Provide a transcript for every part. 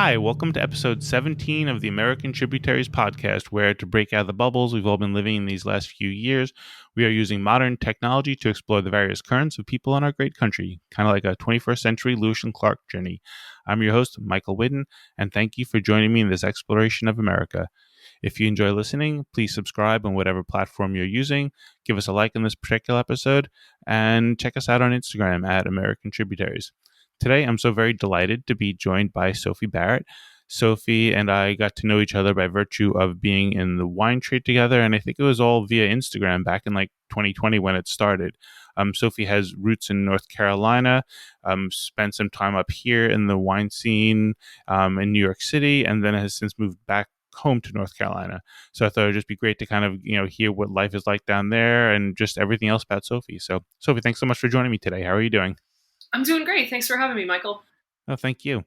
Hi, welcome to episode 17 of the American Tributaries podcast, where to break out of the bubbles we've all been living in these last few years, we are using modern technology to explore the various currents of people in our great country, kind of like a 21st century Lewis and Clark journey. I'm your host, Michael Whitten, and thank you for joining me in this exploration of America. If you enjoy listening, please subscribe on whatever platform you're using, give us a like on this particular episode, and check us out on Instagram at American Tributaries. Today, I'm so very delighted to be joined by Sophie Barrett. Sophie and I got to know each other by virtue of being in the wine trade together, and I think it was all via Instagram back in like 2020 when it started. Sophie has roots in North Carolina, spent some time up here in the wine scene in New York City, and then has since moved back home to North Carolina. So I thought it'd just be great to kind of, hear what life is like down there and just everything else about Sophie. So Sophie, thanks so much for joining me today. How are you doing? I'm doing great. Thanks for having me, Michael. Oh, thank you.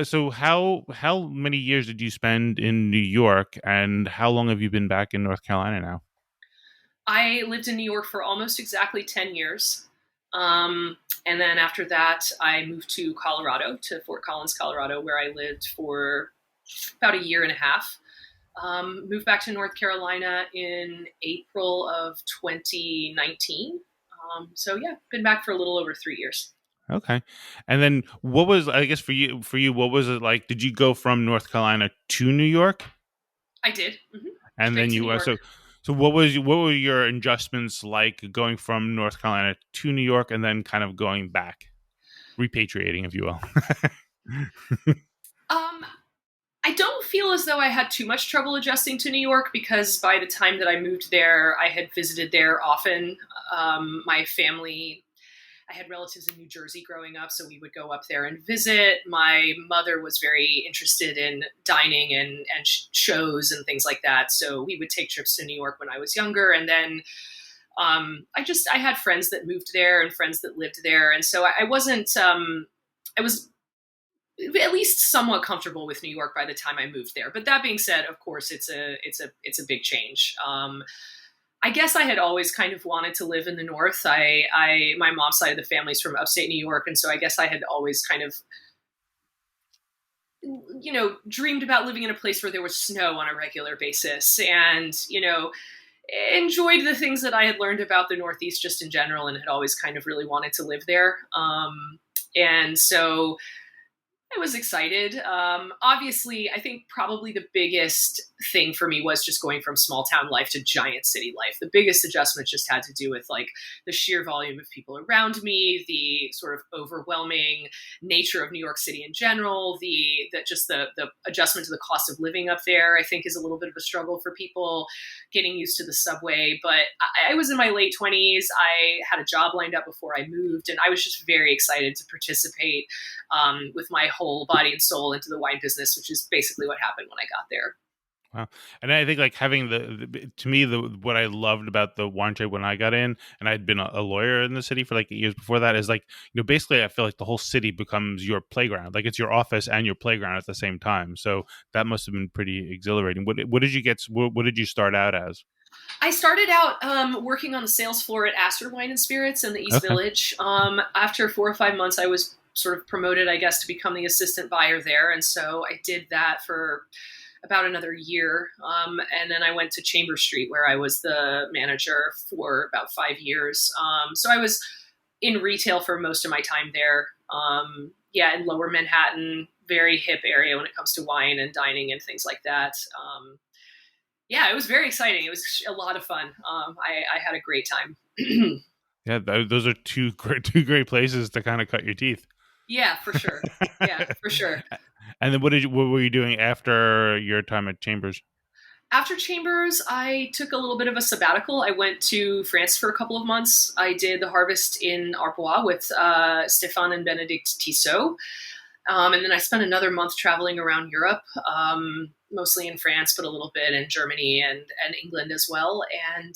So how many years did you spend in New York, and how long have you been back in North Carolina now? I lived in New York for almost exactly 10 years. And then after that, I moved to Colorado, to Fort Collins, Colorado, where I lived for about a year and a half. Moved back to North Carolina in April of 2019. So yeah, been back for a little over 3 years. Okay. And then what was, I guess for you, what was it like? Did you go from North Carolina to New York? I did. And then Straight to New you York. so what were your adjustments like going from North Carolina to New York and then kind of going back, repatriating, if you will? Um, I don't feel as though I had too much trouble adjusting to New York because by the time that I moved there, I had visited there often. My family, I had relatives in New Jersey growing up, so we would go up there and visit. My mother was very interested in dining and shows and things like that, so we would take trips to New York when I was younger. And then I had friends that moved there and friends that lived there, and so I wasn't. I was at least somewhat comfortable with New York by the time I moved there. But that being said, of course, it's a big change. I guess I had always kind of wanted to live in the North. My mom's side of the family's from upstate New York, and so I guess I had always kind of, dreamed about living in a place where there was snow on a regular basis, and enjoyed the things that I had learned about the Northeast just in general, and had always kind of really wanted to live there. And so I was excited. Obviously, I think probably the biggest thing for me was just going from small town life to giant city life. The biggest adjustment just had to do with like the sheer volume of people around me, the sort of overwhelming nature of New York City in general, the adjustment to the cost of living up there. I think is a little bit of a struggle for people getting used to the subway. But I was in my late 20s. I had a job lined up before I moved, and I was just very excited to participate with my whole body and soul into the wine business, which is basically what happened when I got there. Wow. And I think like having to me, what I loved about the wine trade when I got in, and I'd been a lawyer in the city for like 8 years before that, is like, basically I feel like the whole city becomes your playground. Like it's your office and your playground at the same time. So that must have been pretty exhilarating. What did you what did you start out as? I started out working on the sales floor at Astor Wine and Spirits in the East Okay. Village. After 4 or 5 months, I was sort of promoted, I guess, to become the assistant buyer there. And so I did that for about another year. And then I went to Chambers Street, where I was the manager for about 5 years. So I was in retail for most of my time there. In Lower Manhattan, very hip area when it comes to wine and dining and things like that. It was very exciting. It was a lot of fun. I had a great time. Yeah, those are two great places to kind of cut your teeth. Yeah, for sure. Yeah, for sure. And then what were you doing after your time at Chambers? After Chambers, I took a little bit of a sabbatical. I went to France for a couple of months. I did the harvest in Arbois with Stéphane and Benedict Tissot. And then I spent another month traveling around Europe, mostly in France, but a little bit in Germany and England as well. And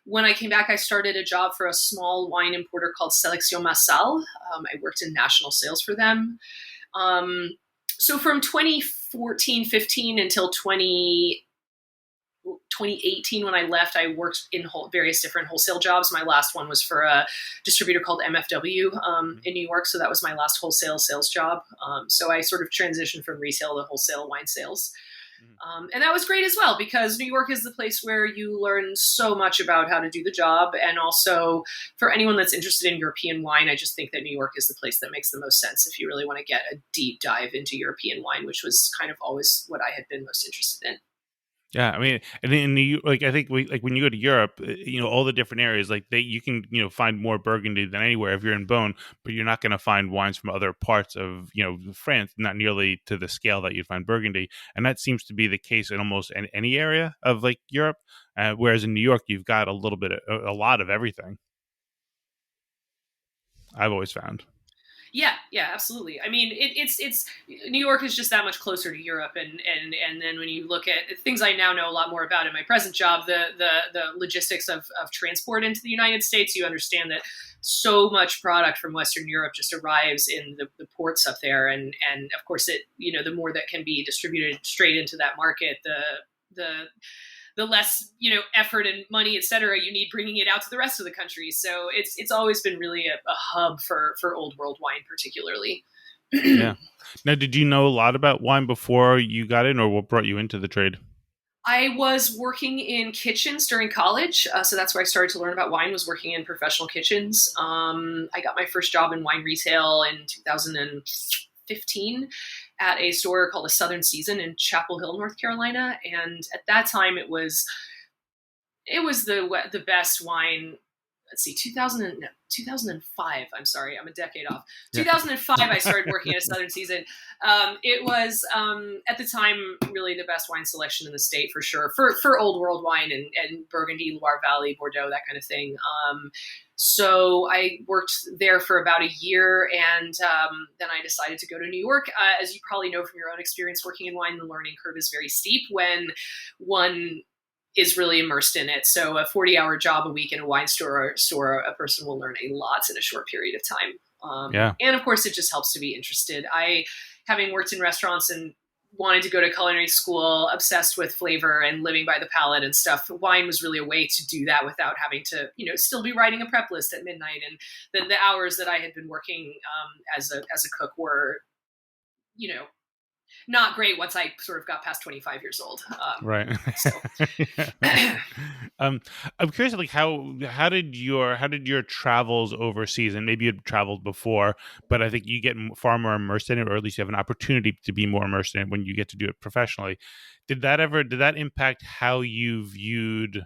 when I came back, I started a job for a small wine importer called Sélection Massal. I worked in national sales for them. So from 2014-15 until 20 2018 when I left, I worked in various different wholesale jobs. My last one was for a distributor called MFW in New York. So that was my last wholesale sales job. So I sort of transitioned from retail to wholesale wine sales. And that was great as well, because New York is the place where you learn so much about how to do the job. And also for anyone that's interested in European wine, I just think that New York is the place that makes the most sense if you really want to get a deep dive into European wine, which was kind of always what I had been most interested in. Yeah, I mean, and in the like, I think when you go to Europe, all the different areas, like you can find more Burgundy than anywhere if you're in Beaune, but you're not going to find wines from other parts of France, not nearly to the scale that you'd find Burgundy, and that seems to be the case in almost any area of like Europe. Whereas in New York, you've got a lot of everything. I've always found. Yeah, absolutely. I mean, it's New York is just that much closer to Europe, and then when you look at things I now know a lot more about in my present job, the logistics of transport into the United States, you understand that so much product from Western Europe just arrives in the ports up there, and of course the more that can be distributed straight into that market, the less effort and money, et cetera, you need bringing it out to the rest of the country. So it's always been really a hub for old world wine, particularly. Yeah. Now, did you know a lot about wine before you got in, or what brought you into the trade? I was working in kitchens during college, so that's where I started to learn about wine. Was working in professional kitchens. I got my first job in wine retail in 2015. At a store called A Southern Season in Chapel Hill, North Carolina. And at that time it was the best wine. Let's see, 2005. I'm sorry, I'm a decade off. 2005, I started working at A Southern Season. It was, at the time, really the best wine selection in the state, for sure, for old world wine and Burgundy, Loire Valley, Bordeaux, that kind of thing. So I worked there for about a year, and then I decided to go to New York. As you probably know from your own experience working in wine, the learning curve is very steep when one is really immersed in it. So a 40-hour job a week in a wine store, a person will learn a lot in a short period of time. And of course, it just helps to be interested. Having worked in restaurants and wanted to go to culinary school, obsessed with flavor and living by the palate and stuff, wine was really a way to do that without having to, still be writing a prep list at midnight. And the hours that I had been working as a cook were, not great once I sort of got past 25 years old. Right. So. I'm curious, like how did your travels overseas, and maybe you'd traveled before, but I think you get far more immersed in it, or at least you have an opportunity to be more immersed in it when you get to do it professionally. Did that impact how you viewed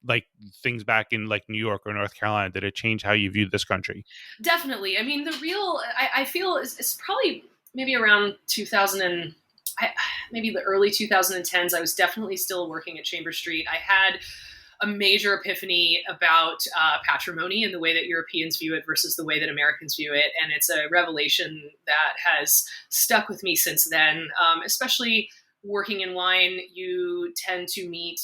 like things back in like New York or North Carolina? Did it change how you viewed this country? Definitely. I mean, I feel it's probably maybe around 2000 maybe the early 2010s, I was definitely still working at Chambers Street. I had a major epiphany about patrimony and the way that Europeans view it versus the way that Americans view it. And it's a revelation that has stuck with me since then. Especially working in wine, you tend to meet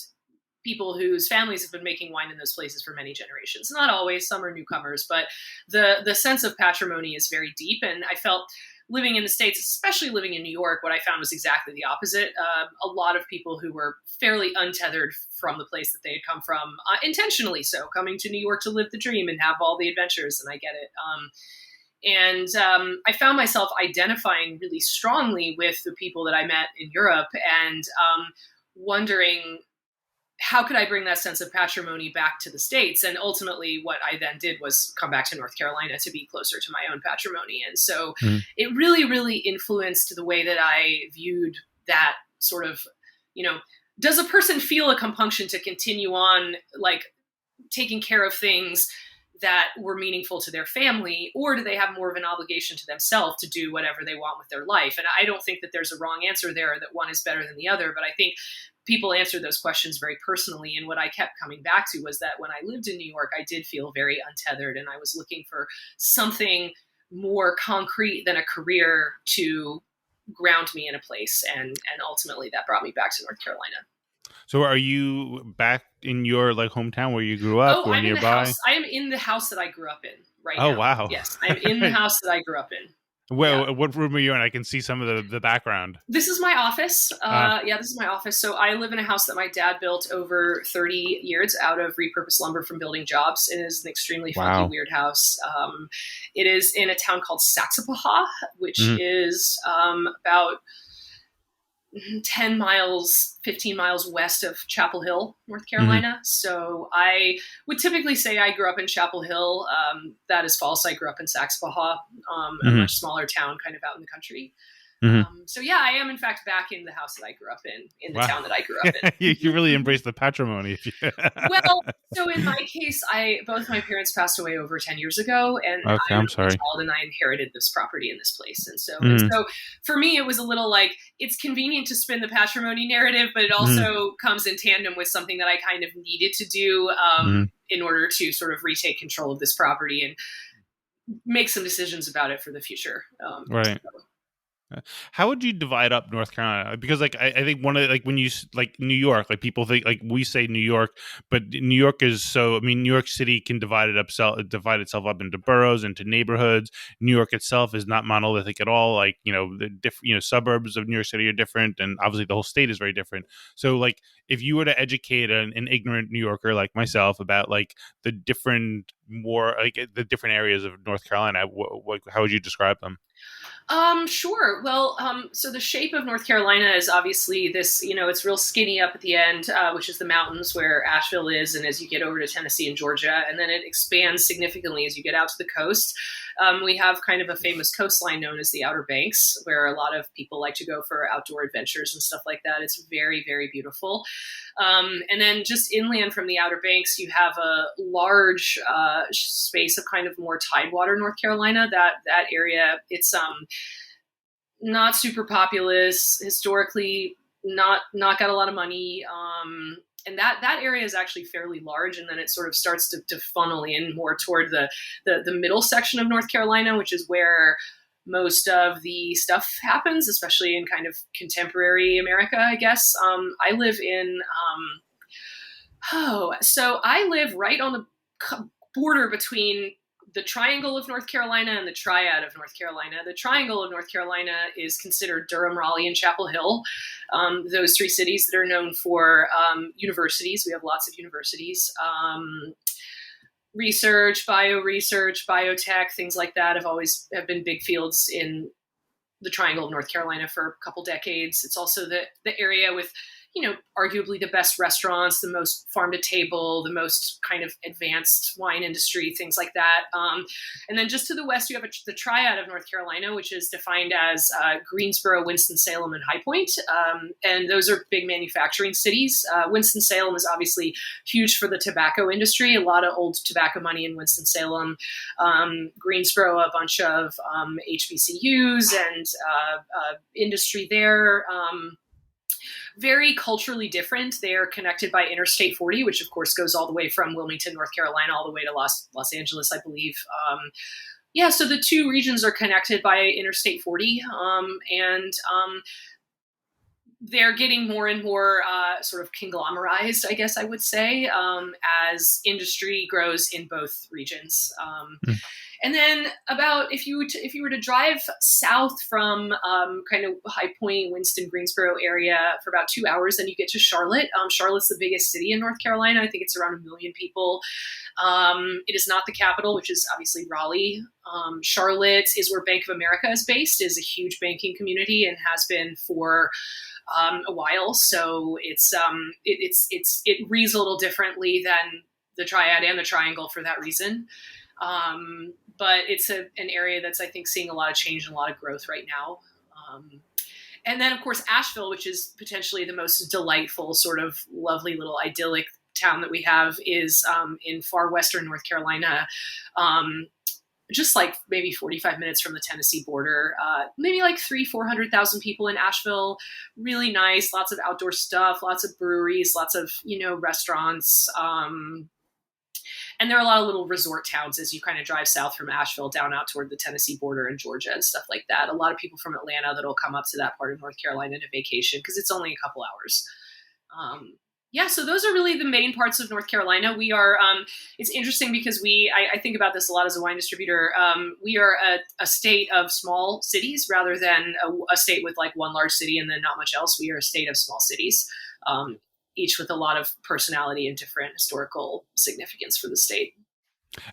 people whose families have been making wine in those places for many generations. Not always, some are newcomers, but the sense of patrimony is very deep. And I felt living in the States, especially living in New York, what I found was exactly the opposite. A lot of people who were fairly untethered from the place that they had come from, intentionally so, coming to New York to live the dream and have all the adventures, and I get it. I found myself identifying really strongly with the people that I met in Europe and wondering, how could I bring that sense of patrimony back to the States? And ultimately what I then did was come back to North Carolina to be closer to my own patrimony. And so it really, really influenced the way that I viewed that sort of, does a person feel a compunction to continue on, like, taking care of things that were meaningful to their family, or do they have more of an obligation to themselves to do whatever they want with their life? And I don't think that there's a wrong answer there, that one is better than the other, but I think people answer those questions very personally. And what I kept coming back to was that when I lived in New York, I did feel very untethered, and I was looking for something more concrete than a career to ground me in a place. And ultimately that brought me back to North Carolina. So are you back in your like hometown where you grew up, or I'm nearby? In the house. I am in the house that I grew up in right now. Oh, wow. Yes, I'm in the house that I grew up in. Yeah. Well, what room are you in? I can see some of the background. This is my office. Uh, Yeah, this is my office. So I live in a house that my dad built over 30 years out of repurposed lumber from building jobs. It is an extremely funky, wow. weird house. It is in a town called Saxapahaw, which Mhm. is about 10 miles, 15 miles west of Chapel Hill, North Mhm. Carolina. So I would typically say I grew up in Chapel Hill. That is false. I grew up in Saxapahaw, a Mhm. much smaller town kind of out in the country. Mhm. So yeah, I am in fact back in the house that I grew up in the Wow. town that I grew up You really in. embrace the patrimony. If you Well, so in my case, I both my parents passed away over 10 years ago, and Okay, I'm I'm an only sorry. child, and I inherited this property in this place. And Mhm. so for me, it was a little like it's convenient to spin the patrimony narrative, but it Mhm. also comes in tandem with something that I kind of needed to do Mhm. in order to sort of retake control of this property and make some decisions about it for the future. Right. How would you divide up North Carolina? Because like I think one of like when like New York, like people think like we say New York, but New York is so. I mean, New York City can divide itself up into boroughs, into neighborhoods. New York itself is not monolithic at all. Like the different suburbs of New York City are different, and obviously the whole state is very different. So like if you were to educate an ignorant New Yorker like myself about like the different more like the different areas of North Carolina, how would you describe them? Sure. Well, so the shape of North Carolina is obviously this, it's real skinny up at the end, which is the mountains where Asheville is, and as you get over to Tennessee and Georgia, and then it expands significantly as you get out to the coast. We have kind of a famous coastline known as the Outer Banks, where a lot of people like to go for outdoor adventures and stuff like that. It's very, very beautiful. And then just inland from the Outer Banks, you have a large space of kind of more tidewater North Carolina. That area, it's not super populous historically, not got a lot of money. And that area is actually fairly large, and then it sort of starts to funnel in more toward the middle section of North Carolina, which is where most of the stuff happens, especially in kind of contemporary America, I guess. I live in so I live right on the border between the Triangle of North Carolina and the Triad of North Carolina. The Triangle of North Carolina is considered Durham, Raleigh, and Chapel Hill. Those three cities that are known for universities. We have lots of universities. Research, bio-research, biotech, things like that have been big fields in the Triangle of North Carolina for a couple decades. It's also the area with arguably the best restaurants, the most farm to table, the most kind of advanced wine industry, things like that. And then just to the west, you have the Triad of North Carolina, which is defined as Greensboro, Winston-Salem, and High Point. And those are big manufacturing cities. Winston-Salem is obviously huge for the tobacco industry, a lot of old tobacco money in Winston-Salem. Greensboro, a bunch of HBCUs and industry there. Very culturally different. They are connected by Interstate 40, which of course goes all the way from Wilmington, North Carolina, all the way to Los Angeles, I believe. Yeah, so the two regions are connected by Interstate 40, and they're getting more and more sort of conglomerized, I guess I would say, as industry grows in both regions. Mm. And then about if you were to drive south from kind of High Point, Winston, Greensboro area for about 2 hours, then you get to Charlotte. Charlotte's the biggest city in North Carolina. I think it's around 1 million people. It is not the capital, which is obviously Raleigh. Charlotte is where Bank of America is based, is a huge banking community and has been for a while. So it reads a little differently than the Triad and the Triangle for that reason. But it's an area that's, I think, seeing a lot of change and a lot of growth right now. And then, of course, Asheville, which is potentially the most delightful, sort of lovely little idyllic town that we have, is in far western North Carolina. Just like maybe 45 minutes from the Tennessee border, maybe like 400,000 people in Asheville. Really nice, lots of outdoor stuff, lots of breweries, lots of, restaurants. And there are a lot of little resort towns as you kind of drive south from Asheville down out toward the Tennessee border and Georgia and stuff like that. A lot of people from Atlanta that'll come up to that part of North Carolina to vacation because it's only a couple hours. Yeah, so those are really the main parts of North Carolina. We are, it's interesting because I think about this a lot as a wine distributor. We are a state of small cities rather than a state with like one large city and then not much else. We are a state of small cities, each with a lot of personality and different historical significance for the state.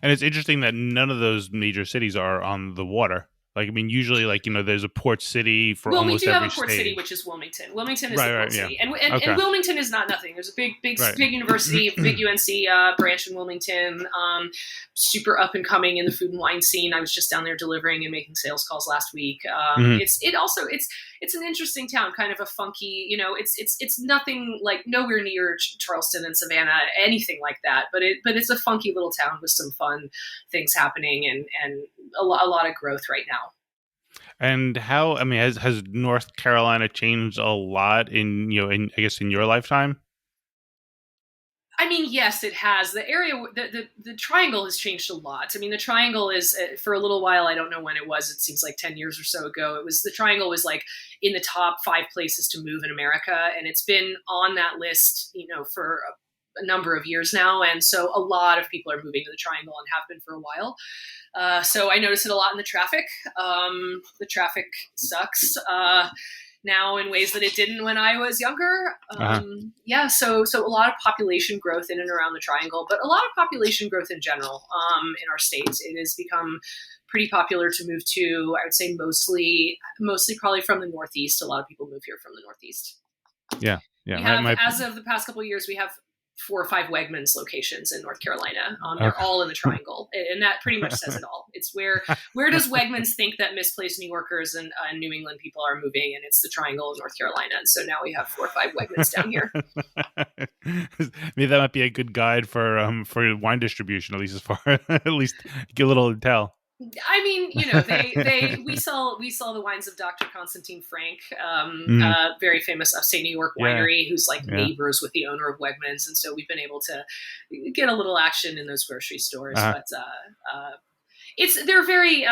And it's interesting that none of those major cities are on the water. Like, I mean, usually, like, there's a port city for Well, we almost do have every a port state. city, which is Wilmington. Wilmington is Right, the port right, yeah. city, and Okay. Wilmington is not nothing. There's a big Right. university, big UNC branch in Wilmington. Super up and coming in the food and wine scene. I was just down there delivering and making sales calls last week. It's an interesting town, kind of a funky. It's nothing like nowhere near Charleston and Savannah, anything like that. But it's a funky little town with some fun things happening and a lot of growth right now. And how, I mean, has North Carolina changed a lot in I guess in your lifetime? I mean, yes, it has. The area, the triangle has changed a lot. I mean, the triangle is, for a little while, I don't know when it was, it seems like 10 years or so ago, the triangle was like in the top 5 places to move in America. And it's been on that list, for a number of years now. And so a lot of people are moving to the triangle and have been for a while. So I notice it a lot in the traffic. The traffic sucks now in ways that it didn't when I was younger. Yeah, so a lot of population growth in and around the triangle, but a lot of population growth in general in our state. It has become pretty popular to move to, I would say mostly probably from the Northeast. A lot of people move here from the Northeast. Yeah. We have, as of the past couple of years, we have 4 or 5 Wegmans locations in North Carolina. They're all in the triangle, and that pretty much says it all. It's where does Wegmans think that misplaced New Yorkers and New England people are moving, and it's the triangle of North Carolina. And so now we have 4 or 5 Wegmans down here. Maybe that might be a good guide for wine distribution, at least as far at least get a little intel. I mean, we sell the wines of Dr. Constantine Frank, very famous upstate New York winery, who's like neighbors with the owner of Wegmans, and so we've been able to get a little action in those grocery stores. But they're very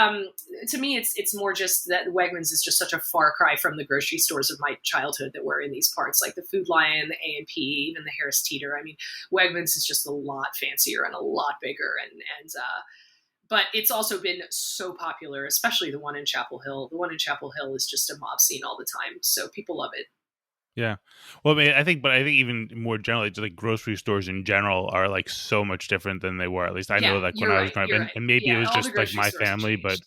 to me, it's more just that Wegmans is just such a far cry from the grocery stores of my childhood that were in these parts, like the Food Lion, the A&P, even the Harris Teeter. I mean, Wegmans is just a lot fancier and a lot bigger, and but it's also been so popular, especially the one in Chapel Hill. The one in Chapel Hill is just a mob scene all the time. So people love it. Yeah. Well, I mean, I think even more generally, just like grocery stores in general are like so much different than they were. At least I know like when I was growing up, and maybe it was just like my family, but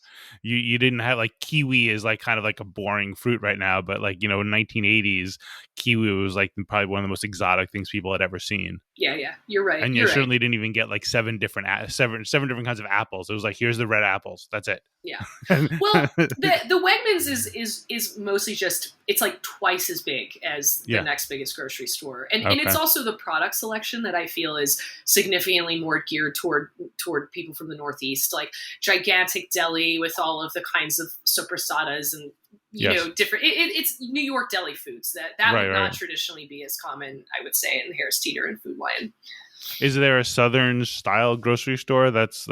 you didn't have like Kiwi is like kind of like a boring fruit right now. But like, in 1980s, Kiwi was like probably one of the most exotic things people had ever seen. Yeah, you're right. And you certainly didn't even get like seven different kinds of apples. It was like, here's the red apples. That's it. Yeah. Well, the Wegmans is mostly just, it's like twice as big as the next biggest grocery store. And it's also the product selection that I feel is significantly more geared toward people from the Northeast, like gigantic deli with all of the kinds of soprasadas and different. It's New York deli foods that would not traditionally be as common, I would say, in the Harris Teeter and Food Lion. Is there a Southern style grocery store that's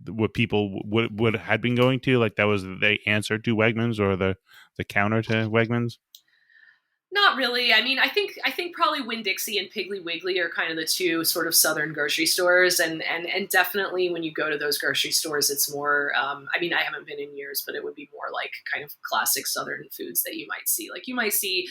what people would had been going to, like that was the answer to Wegmans or the counter to Wegmans? Not really. I mean, I think probably Winn-Dixie and Piggly Wiggly are kind of the 2 sort of Southern grocery stores, and definitely when you go to those grocery stores, it's more. I mean, I haven't been in years, but it would be more like kind of classic Southern foods that you might see. Like you might see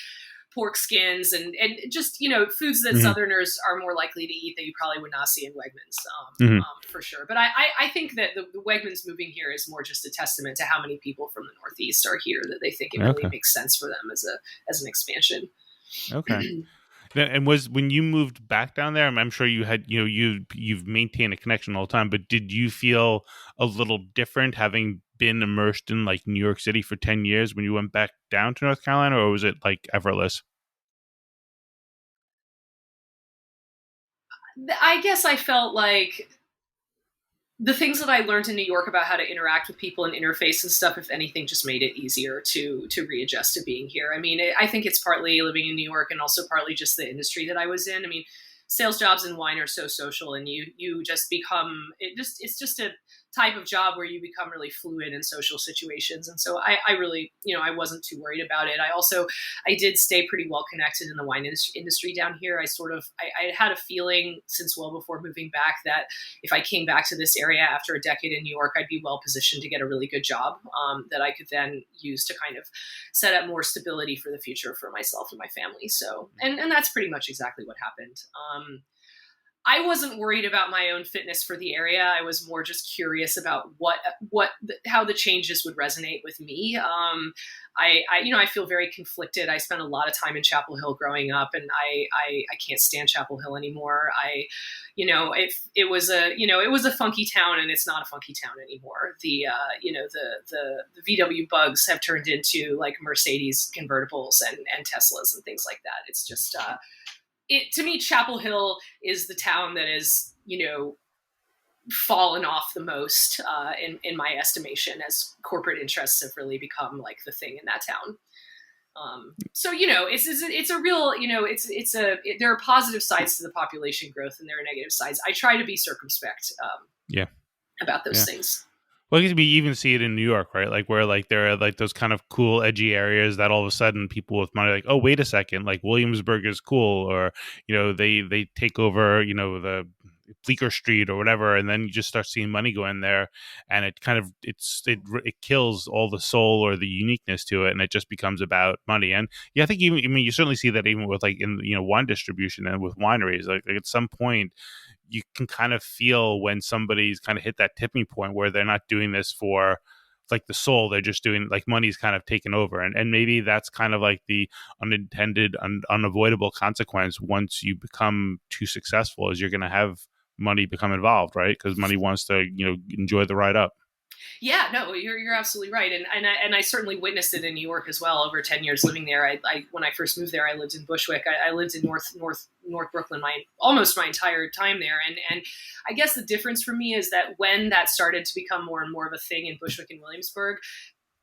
pork skins and just foods that Southerners are more likely to eat that you probably would not see in Wegmans, for sure. But I think that the Wegmans moving here is more just a testament to how many people from the Northeast are here that they think it really makes sense for them as an expansion. Okay. And when you moved back down there, I'm sure you had, you've maintained a connection all the time, but did you feel a little different having been immersed in like New York City for 10 years when you went back down to North Carolina, or was it like effortless? I guess I felt like the things that I learned in New York about how to interact with people and interface and stuff, if anything, just made it easier to readjust to being here. I mean, I think it's partly living in New York and also partly just the industry that I was in. I mean, sales jobs in wine are so social, and you just become it's just a type of job where you become really fluid in social situations. And so I really, I wasn't too worried about it. I did stay pretty well connected in the wine industry down here. I had a feeling since well before moving back that if I came back to this area after a decade in New York, I'd be well positioned to get a really good job that I could then use to kind of set up more stability for the future for myself and my family. So, and that's pretty much exactly what happened. I wasn't worried about my own fitness for the area. I was more just curious about how the changes would resonate with me. I feel very conflicted. I spent a lot of time in Chapel Hill growing up, and I can't stand Chapel Hill anymore. It was a funky town, and it's not a funky town anymore. The VW bugs have turned into like Mercedes convertibles and Teslas and things like that. It's just, to me, Chapel Hill is the town that is, fallen off the most in my estimation, as corporate interests have really become like the thing in that town. It's a real, there are positive sides to the population growth and there are negative sides. I try to be circumspect about those things. Well, I guess we even see it in New York, right? Like where like there are like those kind of cool, edgy areas that all of a sudden people with money like, oh, wait a second, like Williamsburg is cool, or they take over the Bleecker Street or whatever, and then you just start seeing money go in there, and it kind of it kills all the soul or the uniqueness to it, and it just becomes about money. And I think you certainly see that even with like in wine distribution and with wineries, like at some point you can kind of feel when somebody's kind of hit that tipping point where they're not doing this for like the soul, they're just doing like money's kind of taken over, and maybe that's kind of like the unintended unavoidable consequence once you become too successful, is you're going to have money become involved, right? Because money wants to enjoy the ride up. Yeah, no, you're absolutely right, and I certainly witnessed it in New York as well. Over 10 years living there, I when I first moved there, I lived in Bushwick. I lived in North Brooklyn almost my entire time there, and I guess the difference for me is that when that started to become more and more of a thing in Bushwick and Williamsburg,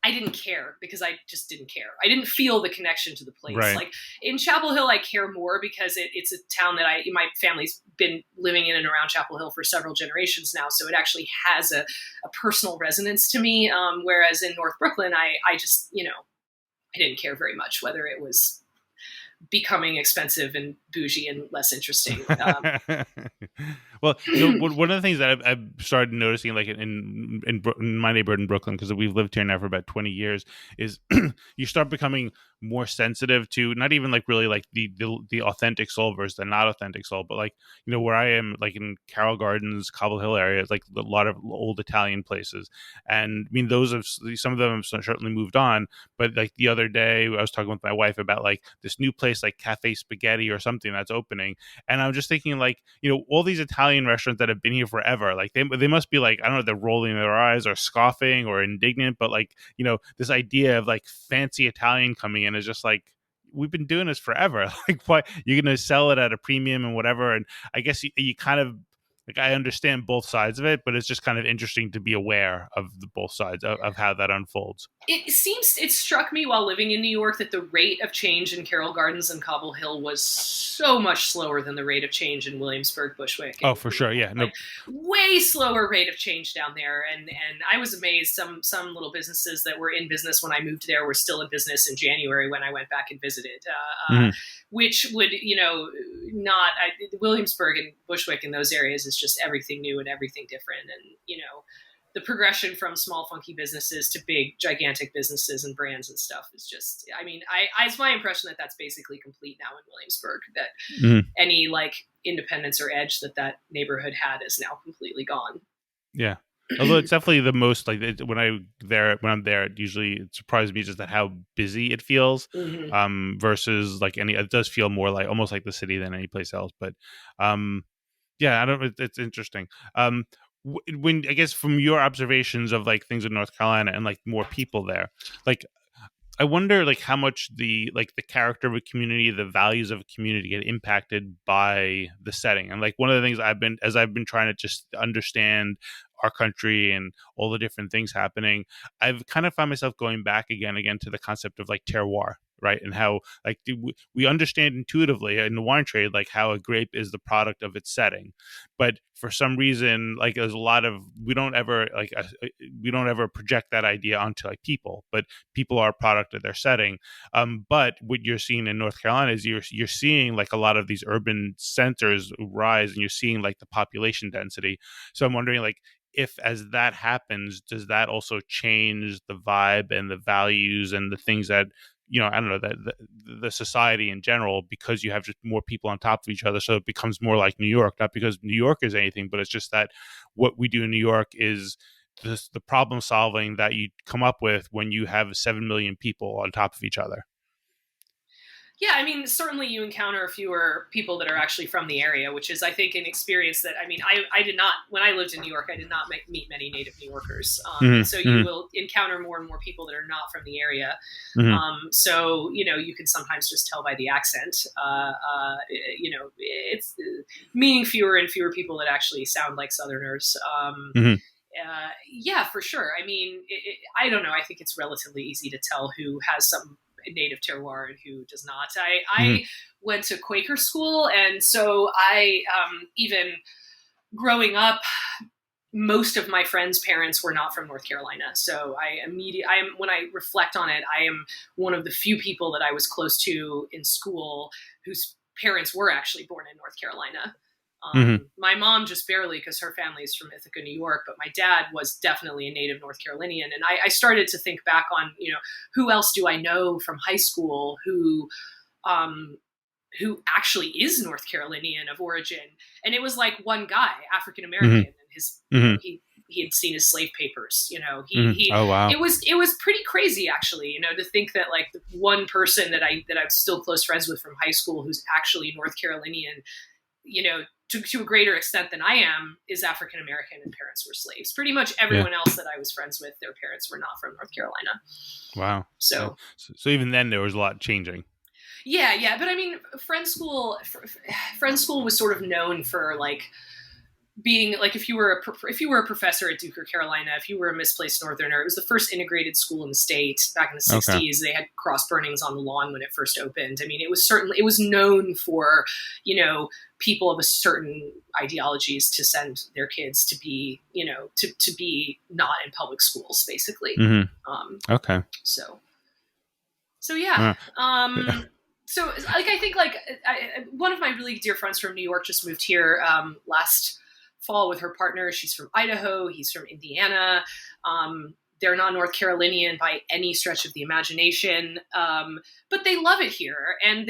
I didn't care because I just didn't care. I didn't feel the connection to the place. Right. Like in Chapel Hill, I care more because it's a town that my family's been living in and around Chapel Hill for several generations now. So it actually has a personal resonance to me. Whereas in North Brooklyn, I just, I didn't care very much whether it was becoming expensive and bougie and less interesting. Well, one of the things that I've started noticing, like in my neighborhood in Brooklyn, because we've lived here now for about 20 years, is you start becoming more sensitive to not even like really like the authentic soul versus the not authentic soul, but like where I am, like in Carroll Gardens, Cobble Hill area, it's like a lot of old Italian places, and I mean some of them have certainly moved on. But like the other day, I was talking with my wife about like this new place like Cafe Spaghetti or something that's opening, and I'm just thinking like all these Italian restaurants that have been here forever, like they must be like, I don't know, they're rolling their eyes or scoffing or indignant, but like this idea of like fancy Italian coming in is just like, we've been doing this forever. Like, why you're going to sell it at a premium and whatever? And I guess you kind of like, I understand both sides of it, but it's just kind of interesting to be aware of the both sides of how that unfolds. It struck me while living in New York that the rate of change in Carroll Gardens and Cobble Hill was so much slower than the rate of change in Williamsburg, Bushwick. Oh, for sure. Yeah. No. Way slower rate of change down there. And I was amazed. Some little businesses that were in business when I moved there were still in business in January when I went back and visited, which would, Williamsburg and Bushwick in those areas is just everything new and everything different. And, the progression from small funky businesses to big gigantic businesses and brands and stuff is just, it's my impression that that's basically complete now in Williamsburg, that any like independence or edge that neighborhood had is now completely gone. Yeah. Although it's definitely the most like when I'm there, it usually it surprises me just at how busy it feels, versus like it does feel more like almost like the city than any place else. But it's interesting. When I guess from your observations of like things in North Carolina and like more people there, like I wonder like how much the character of a community, the values of a community get impacted by the setting. And like one of the things I've been trying to just understand our country and all the different things happening, I've kind of found myself going back again to the concept of like terroir, right? And how like we understand intuitively in the wine trade like how a grape is the product of its setting, but for some reason like there's a lot of we don't ever project that idea onto like people, but people are a product of their setting. But what you're seeing in North Carolina is you're seeing like a lot of these urban centers rise, and you're seeing like the population density. So I'm wondering like if as that happens, does that also change the vibe and the values and the things that I don't know, that the society in general, because you have just more people on top of each other, so it becomes more like New York, not because New York is anything, but it's just that what we do in New York is the problem solving that you come up with when you have 7 million people on top of each other. Yeah, I mean, certainly you encounter fewer people that are actually from the area, which is, I think, an experience that, I mean, I did not, when I lived in New York, I did not meet many native New Yorkers. And so you will encounter more and more people that are not from the area. So, you can sometimes just tell by the accent, it's meeting fewer and fewer people that actually sound like Southerners. Yeah, for sure. I mean, I don't know. I think it's relatively easy to tell who has some native terroir and who does not. I went to Quaker school, and so I even growing up, most of my friends' parents were not from North Carolina. So when I reflect on it, I am one of the few people that I was close to in school whose parents were actually born in North Carolina. My mom just barely, because her family is from Ithaca, New York, but my dad was definitely a native North Carolinian. And I started to think back on, who else do I know from high school who actually is North Carolinian of origin? And it was like one guy, African American, and his he had seen his slave papers. Oh wow! It was pretty crazy, actually. To think that like the one person that I'm still close friends with from high school who's actually North Carolinian, to a greater extent than I am, is African American and parents were slaves. Pretty much everyone else that I was friends with, their parents were not from North Carolina. Wow. So even then there was a lot changing. Yeah. But I mean, Friend School was sort of known for like being like, if you were a professor at Duke or Carolina, if you were a misplaced Northerner, it was the first integrated school in the state back in the 60s. Okay. They had cross burnings on the lawn when it first opened. I mean, it was known for, people of a certain ideologies to send their kids to be, to be not in public schools, basically. Okay. So yeah. So like, I think like one of my really dear friends from New York just moved here last fall with her partner. She's from Idaho. He's from Indiana. They're not North Carolinian by any stretch of the imagination, but they love it here. And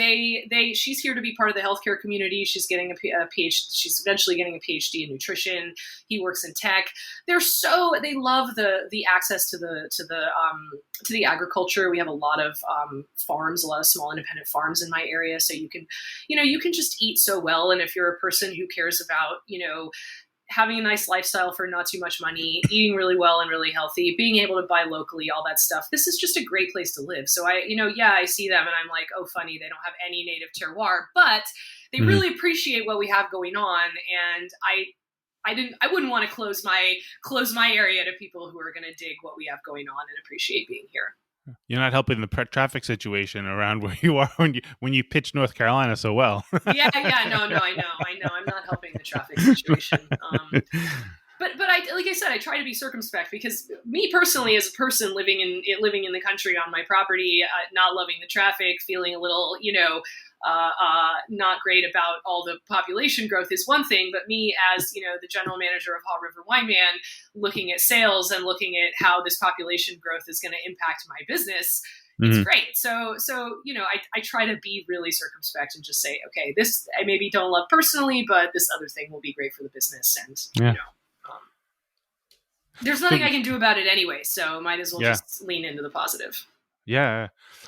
she's here to be part of the healthcare community. She's getting a PhD. She's eventually getting a PhD in nutrition. He works in tech. They love the access to the agriculture. We have a lot of farms, a lot of small independent farms in my area. So you can just eat so well. And if you're a person who cares about, having a nice lifestyle for not too much money, eating really well and really healthy, being able to buy locally, all that stuff. This is just a great place to live. So I see them and I'm like, oh, funny, they don't have any native terroir, but they really appreciate what we have going on. And I wouldn't want to close my area to people who are going to dig what we have going on and appreciate being here. You're not helping the traffic situation around where you are when you pitch North Carolina so well. Yeah, no, I know. I'm not helping the traffic situation. But like I said, I try to be circumspect because me personally, as a person living in the country on my property, not loving the traffic, feeling a little, not great about all the population growth is one thing, but me as, the general manager of Haw River Wine Man, looking at sales and looking at how this population growth is going to impact my business, it's great. So, I try to be really circumspect and just say, okay, this I maybe don't love personally, but this other thing will be great for the business. And, there's nothing I can do about it anyway. So might as well just lean into the positive. Yeah.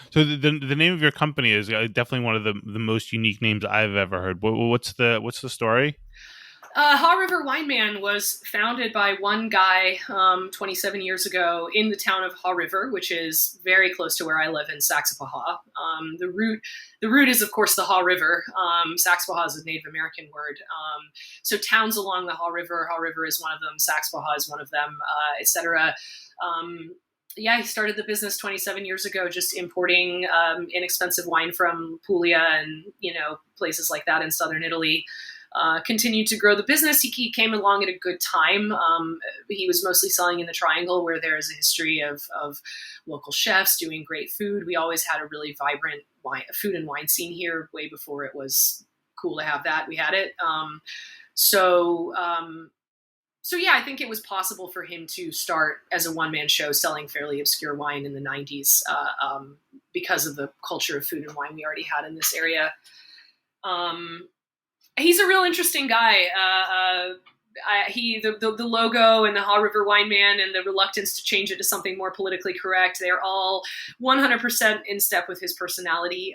So the name of your company is definitely one of the most unique names I've ever heard. What's the story? Haw River Wine Man was founded by one guy 27 years ago in the town of Haw River, which is very close to where I live in Saxapahaw. The root is, of course, the Haw River. Saxapahaw is a Native American word. So towns along the Haw River is one of them. Saxapahaw is one of them, etc. Yeah, he started the business 27 years ago, just importing inexpensive wine from Puglia and places like that in southern Italy. Continued to grow the business. He came along at a good time. He was mostly selling in the Triangle, where there is a history of local chefs doing great food. We always had a really vibrant food and wine scene here, way before it was cool to have that. We had it. So yeah, I think it was possible for him to start as a one-man show selling fairly obscure wine in the 90s because of the culture of food and wine we already had in this area. He's a real interesting guy. The logo and the Haw River Wine Man and the reluctance to change it to something more politically correct, they're all 100% in step with his personality.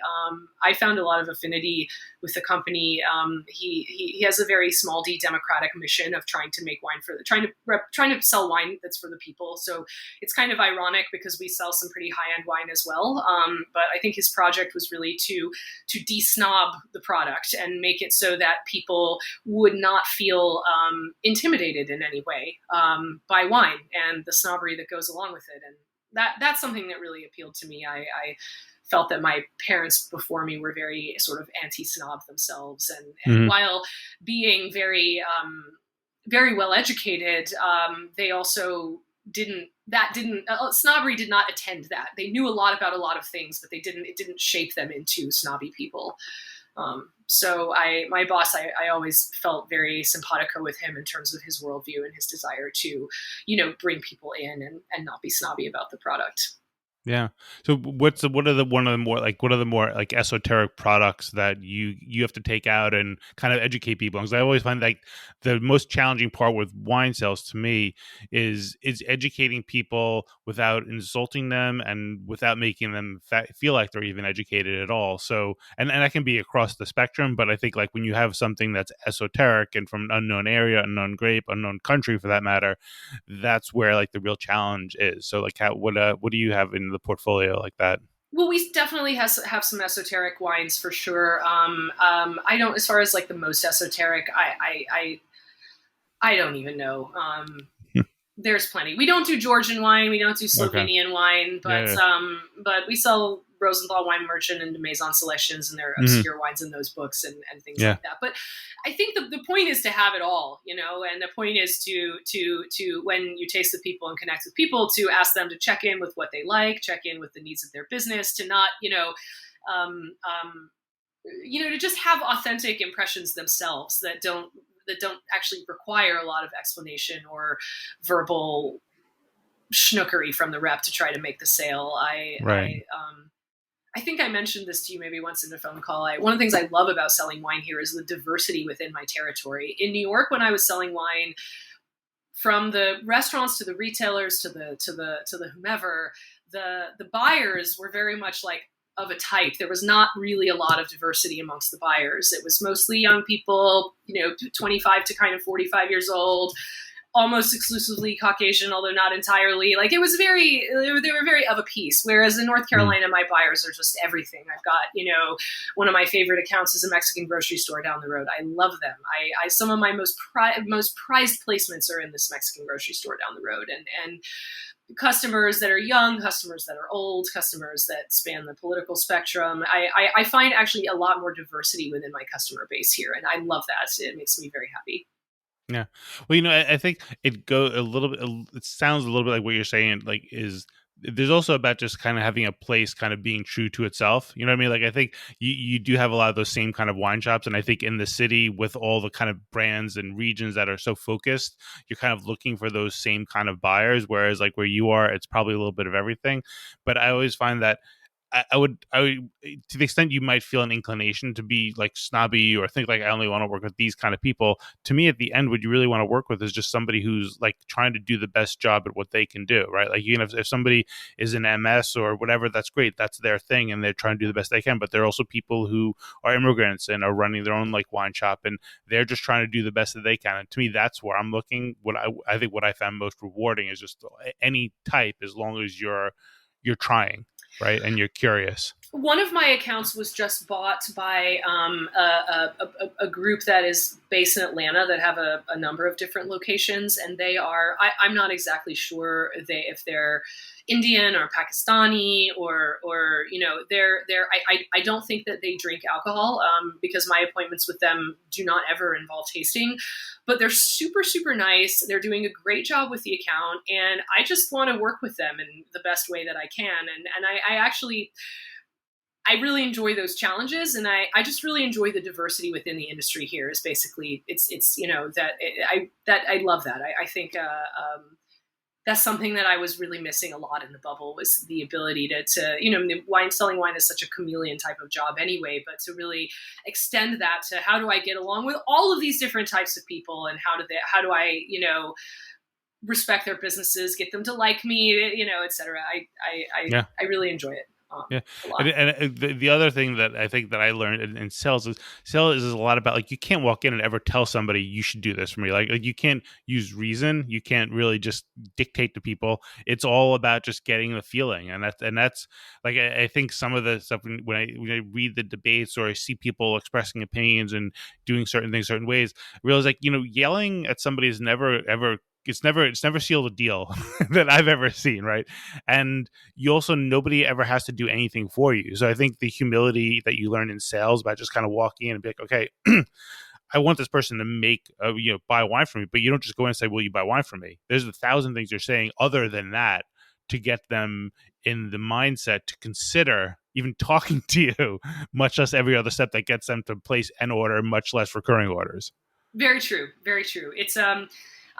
I found a lot of affinity with the company. He has a very small d democratic mission of trying to make wine trying to sell wine that's for the people. So it's kind of ironic because we sell some pretty high end wine as well. But I think his project was really to de-snob the product and make it so that people would not feel intimidated in any way by wine and the snobbery that goes along with it. And that's something that really appealed to me. I felt that my parents before me were very sort of anti-snob themselves, and while being very very well educated, they also snobbery did not attend that. They knew a lot about a lot of things, but it didn't shape them into snobby people. So my boss, I always felt very simpatico with him in terms of his worldview and his desire to, bring people in and not be snobby about the product. Yeah. So what are the more like esoteric products that you have to take out and kind of educate people? Because I always find like the most challenging part with wine sales to me is educating people without insulting them and without making them feel like they're even educated at all. So and that can be across the spectrum, but I think like when you have something that's esoteric and from an unknown area, unknown grape, unknown country for that matter, that's where like the real challenge is. So like what do you have in the portfolio like that? Well, we definitely have some esoteric wines for sure. I don't, as far as like the most esoteric, I don't even know. There's plenty. We don't do Georgian wine. We don't do Slovenian wine, but but we sell Rosenthal Wine Merchant and Maison Selections, and there are obscure wines in those books and things like that. But I think the point is to have it all, and the point is to when you taste the people and connect with people, to ask them to check in with what they like, check in with the needs of their business, to not, to just have authentic impressions themselves that don't actually require a lot of explanation or verbal schnookery from the rep to try to make the sale. I think I mentioned this to you maybe once in a phone call. One of the things I love about selling wine here is the diversity within my territory. In New York, when I was selling wine, from the restaurants to the retailers to the whomever, the buyers were very much like of a type. There was not really a lot of diversity amongst the buyers. It was mostly young people, 25 to kind of 45 years old, almost exclusively Caucasian, although not entirely. Like they were very of a piece. Whereas in North Carolina, my buyers are just everything. I've got, one of my favorite accounts is a Mexican grocery store down the road. I love them. Some of my most prized placements are in this Mexican grocery store down the road. And customers that are young, customers that are old, customers that span the political spectrum. I find actually a lot more diversity within my customer base here, and I love that. It makes me very happy. Yeah. Well, I think it sounds a little bit like what you're saying, like there's also about just kind of having a place kind of being true to itself. You know what I mean? Like I think you do have a lot of those same kind of wine shops. And I think in the city with all the kind of brands and regions that are so focused, you're kind of looking for those same kind of buyers. Whereas like where you are, it's probably a little bit of everything. But I always find that I would, to the extent you might feel an inclination to be like snobby or think like I only want to work with these kind of people. To me, at the end, what you really want to work with is just somebody who's like trying to do the best job at what they can do, right? Like if somebody is an MS or whatever, that's great. That's their thing, and they're trying to do the best they can. But there are also people who are immigrants and are running their own like wine shop, and they're just trying to do the best that they can. And to me, that's where I'm looking. I think what I found most rewarding is just any type, as long as you're trying. Right. And you're curious. One of my accounts was just bought by a group that is based in Atlanta that have a number of different locations, and they are. I'm not exactly sure if they're Indian or Pakistani or they're. I don't think that they drink alcohol because my appointments with them do not ever involve tasting, but they're super super nice. They're doing a great job with the account, and I just want to work with them in the best way that I can, and I actually. I really enjoy those challenges, and I just really enjoy the diversity within the industry here. Is basically it's I love that. I think that's something that I was really missing a lot in the bubble was the ability to selling wine is such a chameleon type of job anyway, but to really extend that to how do I get along with all of these different types of people, and how do I respect their businesses, get them to like me, et cetera. Yeah. I really enjoy it. Yeah, and the other thing that I think that I learned in sales is a lot about like you can't walk in and ever tell somebody you should do this for me. Like you can't use reason. You can't really just dictate to people. It's all about just getting the feeling, and that's like I think some of the stuff when I read the debates or I see people expressing opinions and doing certain things certain ways, I realize like yelling at somebody is never ever. It's never sealed a deal that I've ever seen, right? And you also nobody ever has to do anything for you. So I think the humility that you learn in sales by just kind of walking in and be like, okay, I want this person to buy wine from me, but you don't just go in and say, will you buy wine from me? There's 1,000 things you're saying other than that to get them in the mindset to consider even talking to you, much less every other step that gets them to place an order, much less recurring orders. Very true. Very true. It's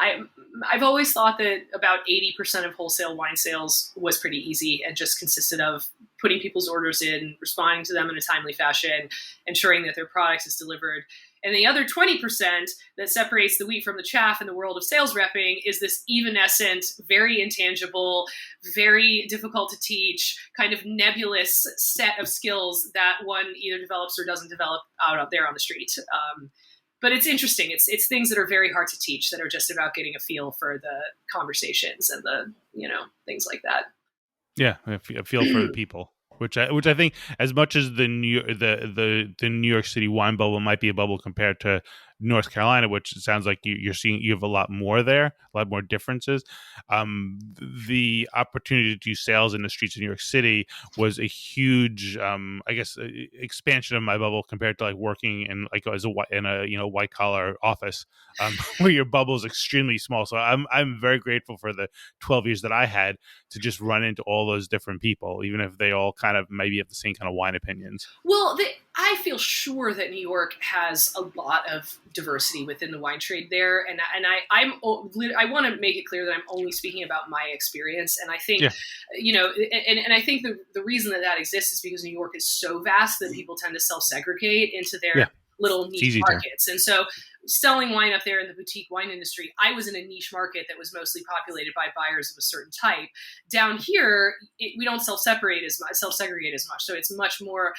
I've always thought that about 80% of wholesale wine sales was pretty easy and just consisted of putting people's orders in, responding to them in a timely fashion, ensuring that their product is delivered. And the other 20% that separates the wheat from the chaff in the world of sales repping is this evanescent, very intangible, very difficult to teach, kind of nebulous set of skills that one either develops or doesn't develop out there on the street. But it's interesting. It's things that are very hard to teach that are just about getting a feel for the conversations and the things like that. Yeah, a feel for the people, which I think as much as the New York City wine bubble might be a bubble compared to North Carolina, which it sounds like you're seeing you have a lot more there, a lot more differences. The opportunity to do sales in the streets of New York City was a huge, expansion of my bubble compared to like working in a white collar office where your bubble is extremely small. So I'm very grateful for the 12 years that I had to just run into all those different people, even if they all kind of maybe have the same kind of wine opinions. Well, I feel sure that New York has a lot of diversity within the wine trade there, and I want to make it clear that I'm only speaking about my experience, and I think and I think the reason that exists is because New York is so vast that people tend to self-segregate into their little niche markets, and so selling wine up there in the boutique wine industry, I was in a niche market that was mostly populated by buyers of a certain type. Down here, we don't self-segregate as much, so it's much more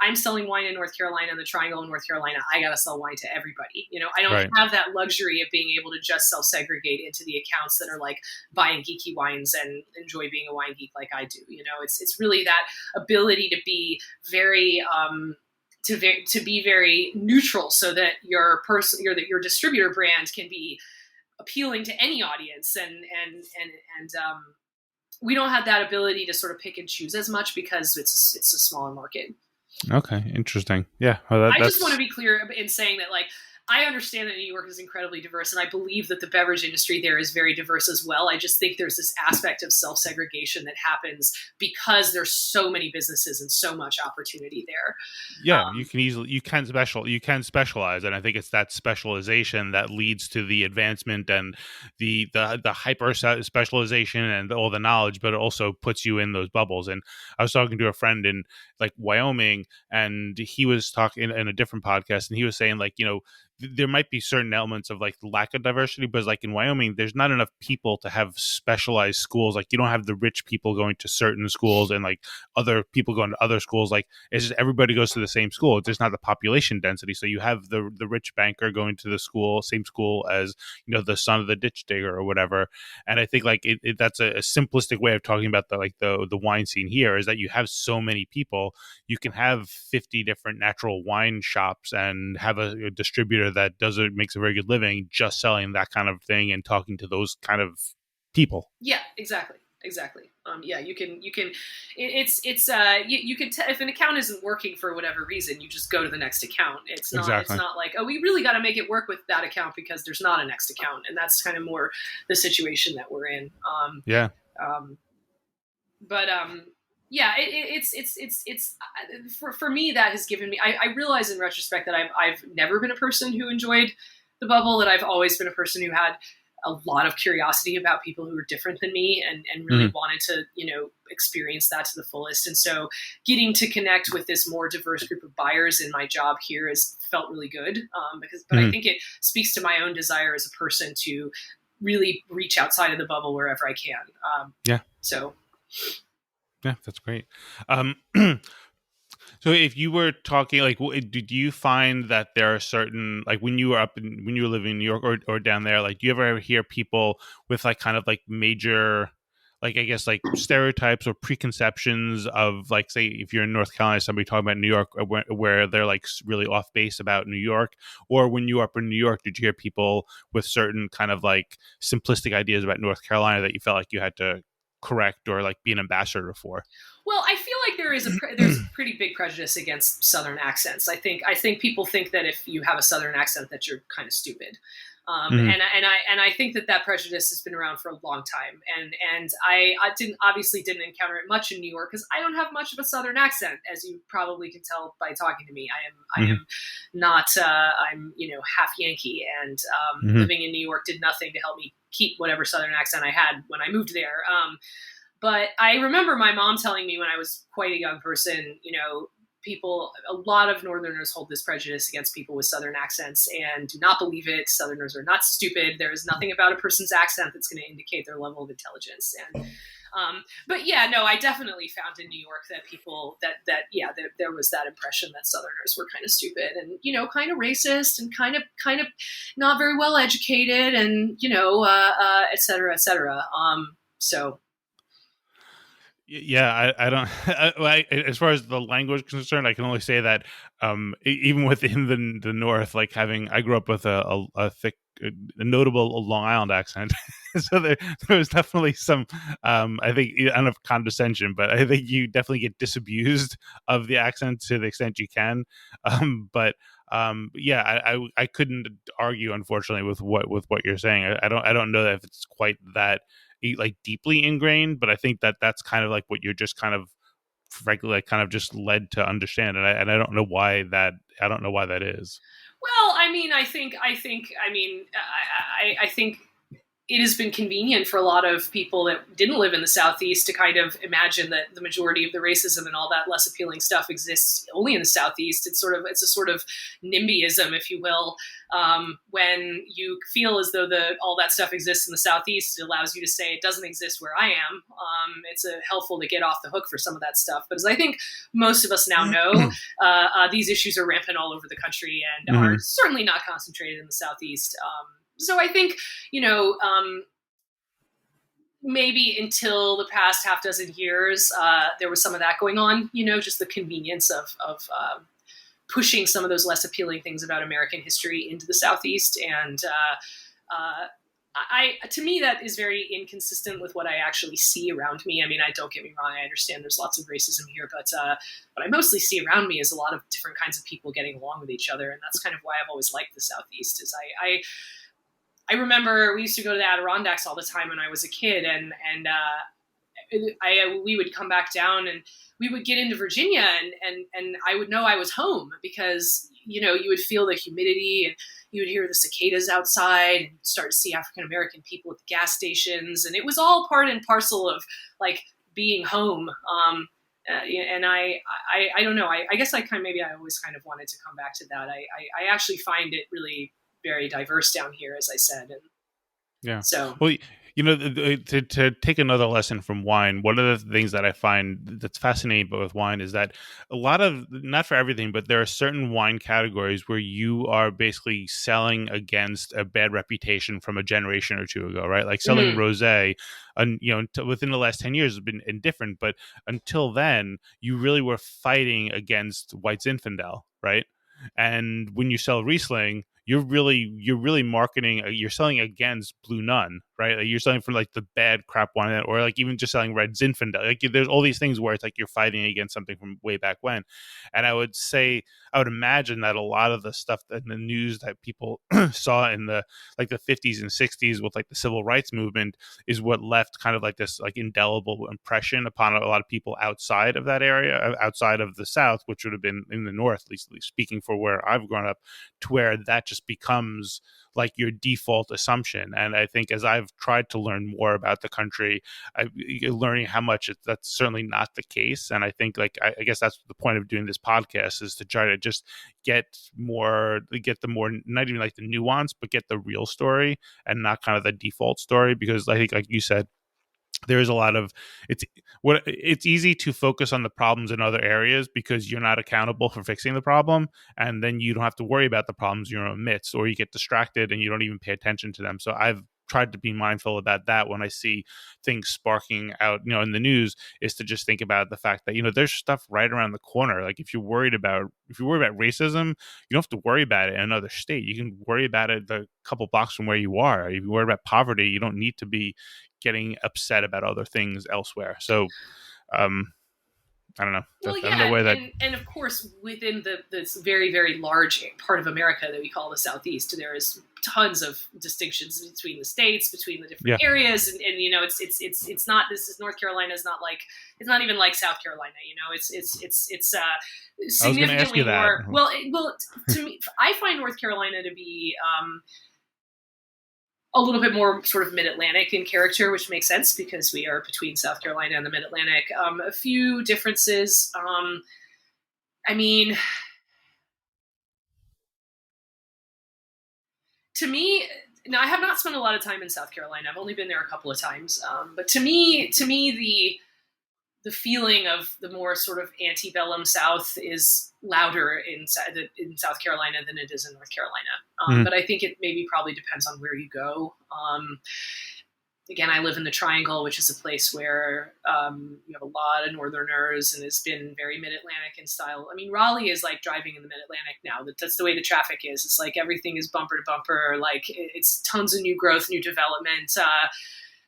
I'm selling wine in North Carolina, in the Triangle in North Carolina. I got to sell wine to everybody. I don't have that luxury of being able to just self-segregate into the accounts that are like buying geeky wines and enjoy being a wine geek like I do. It's really that ability to be very to be very neutral, so that your distributor brand can be appealing to any audience, and we don't have that ability to sort of pick and choose as much because it's a smaller market. Okay, interesting. Yeah, I just want to be clear in saying that, like, I understand that New York is incredibly diverse, and I believe that the beverage industry there is very diverse as well. I just think there's this aspect of self-segregation that happens because there's so many businesses and so much opportunity there. Yeah, you can specialize, and I think it's that specialization that leads to the advancement and the hyper specialization and all the knowledge, but it also puts you in those bubbles. And I was talking to a friend in like Wyoming, and he was talking in a different podcast, and he was saying like there might be certain elements of like lack of diversity, but like in Wyoming, there's not enough people to have specialized schools. Like you don't have the rich people going to certain schools and like other people going to other schools. Like it's just everybody goes to the same school. It's just not the population density. So you have the rich banker going to the school, same school as, you know, the son of the ditch digger or whatever. And I think like that's a simplistic way of talking about the wine scene here, is that you have so many people. You can have 50 different natural wine shops and have a distributor that makes a very good living just selling that kind of thing and talking to those kind of people. Yeah, exactly. Yeah, you can, you can if an account isn't working for whatever reason, you just go to the next account. It's not like, oh, we really got to make it work with that account because there's not a next account. And that's kind of more the situation that we're in. It's for me, that has given me, I realize in retrospect that I've never been a person who enjoyed the bubble, that I've always been a person who had a lot of curiosity about people who were different than me and really wanted to, you know, experience that to the fullest. And so getting to connect with this more diverse group of buyers in my job here has felt really good. But I think it speaks to my own desire as a person to really reach outside of the bubble wherever I can. Yeah, that's great. So if you were talking, like, did you find that there are certain, like when you were living in New York or down there, like, do you ever hear people with like kind of like major, like, I guess like stereotypes or preconceptions of, like, say if you're in North Carolina, somebody talking about New York where they're like really off base about New York, or when you were up in New York, did you hear people with certain kind of like simplistic ideas about North Carolina that you felt like you had to correct or like be an ambassador for? Well, I feel like there's a pretty big prejudice against Southern accents. I think people think that if you have a Southern accent that you're kind of stupid. And I think that prejudice has been around for a long time. And I didn't encounter it much in New York because I don't have much of a Southern accent, as you probably can tell by talking to me. I am not, I'm, you know, half Yankee, and living in New York did nothing to help me keep whatever Southern accent I had when I moved there. But I remember my mom telling me when I was quite a young person, you know, a lot of Northerners hold this prejudice against people with Southern accents and do not believe it. Southerners are not stupid. There is nothing about a person's accent that's going to indicate their level of intelligence. And, but yeah, no, I definitely found in New York that people there was that impression that Southerners were kind of stupid and, you know, kind of racist and kind of not very well educated and, you know, et cetera, et cetera. So. Yeah, I don't. As far as the language is concerned, I can only say that even within the North, like I grew up with a thick, a notable Long Island accent, so there was definitely some. I think, I don't know if condescension, but I think you definitely get disabused of the accent to the extent you can. Yeah, I couldn't argue, unfortunately, with what you're saying. I don't know that if it's quite that like deeply ingrained, but I think that's kind of like what you're just kind of frankly like kind of just led to understand, and I don't know why that is. Well, I mean, I think it has been convenient for a lot of people that didn't live in the Southeast to kind of imagine that the majority of the racism and all that less appealing stuff exists only in the Southeast. It's a sort of NIMBYism, if you will. When you feel as though all that stuff exists in the Southeast, it allows you to say it doesn't exist where I am. It's helpful to get off the hook for some of that stuff. But as I think most of us now know, these issues are rampant all over the country and are certainly not concentrated in the Southeast. So I think, you know, maybe until the past half dozen years, there was some of that going on, you know, just the convenience of pushing some of those less appealing things about American history into the Southeast. And to me, that is very inconsistent with what I actually see around me. I mean, don't get me wrong. I understand there's lots of racism here, but what I mostly see around me is a lot of different kinds of people getting along with each other. And that's kind of why I've always liked the Southeast. Is I remember we used to go to the Adirondacks all the time when I was a kid, and we would come back down and we would get into Virginia, and I would know I was home because, you know, you would feel the humidity and you would hear the cicadas outside and start to see African American people at the gas stations, and it was all part and parcel of like being home. And I don't know. I guess maybe I always kind of wanted to come back to that. I actually find it really very diverse down here, as I said. And Yeah. so, Well, to take another lesson from wine, one of the things that I find that's fascinating with wine is that a lot of, not for everything, but there are certain wine categories where you are basically selling against a bad reputation from a generation or two ago, right? Like selling rosé, and within the last 10 years has been indifferent, but until then, you really were fighting against White Zinfandel, right? And when you sell Riesling, you're really marketing, you're selling against Blue Nun, right? Like you're selling for like the bad crap wine, or like even just selling Red Zinfandel. Like there's all these things where it's like you're fighting against something from way back when. And I would imagine that a lot of the stuff that in the news that people saw in the like the 50s and 60s with like the civil rights movement is what left kind of like this like indelible impression upon a lot of people outside of that area, outside of the South, which would have been in the North, at least speaking for where I've grown up, to where that just becomes like your default assumption. And I think as I've tried to learn more about the country, I'm learning how much that's certainly not the case. And I think like I guess that's the point of doing this podcast, is to try to just get the more, not even like the nuance, but get the real story and not kind of the default story. Because I think, like you said, there is a lot of it's easy to focus on the problems in other areas because you're not accountable for fixing the problem, and then you don't have to worry about the problems in your own midst, or you get distracted and you don't even pay attention to them. So I've tried to be mindful about that when I see things sparking out in the news, is to just think about the fact that there's stuff right around the corner. Like if you're worried about racism, you don't have to worry about it in another state. You can worry about it a couple blocks from where you are. If you worry about poverty, you don't need to be getting upset about other things elsewhere. So I don't know. well, I don't know yeah, where that. and of course, within this very, very large part of America that we call the Southeast, there is tons of distinctions between the states, between the different areas, and it's not. This is North Carolina is not like, it's not even like South Carolina. It's significantly more. Well, to me, I find North Carolina to be a little bit more sort of mid-Atlantic in character, which makes sense because we are between South Carolina and the mid-Atlantic. A few differences. I mean, to me, now I have not spent a lot of time in South Carolina. I've only been there a couple of times. But to me, the feeling of the more sort of antebellum South is louder in South Carolina than it is in North Carolina. But I think it maybe probably depends on where you go. Again, I live in the Triangle, which is a place where you have a lot of Northerners and has been very mid-Atlantic in style. I mean, Raleigh is like driving in the mid-Atlantic now. That's the way the traffic is. It's like everything is bumper to bumper. Like it's tons of new growth, new development. So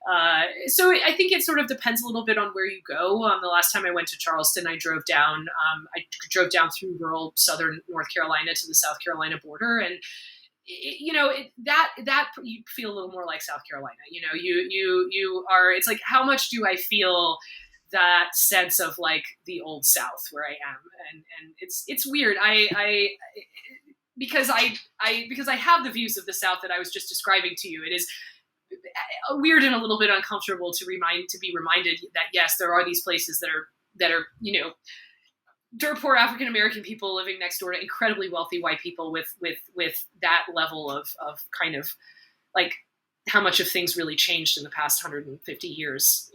I think it sort of depends a little bit on where you go. The last time I went to Charleston, I drove down through rural southern North Carolina to the South Carolina border, and that you feel a little more like South Carolina. You are. It's like, how much do I feel that sense of like the old South where I am, and it's weird. Because I have the views of the South that I was just describing to you. It is weird and a little bit uncomfortable to be reminded that yes, there are these places that are dirt poor African American people living next door to incredibly wealthy white people with that level of kind of like how much of things really changed in the past 150 years.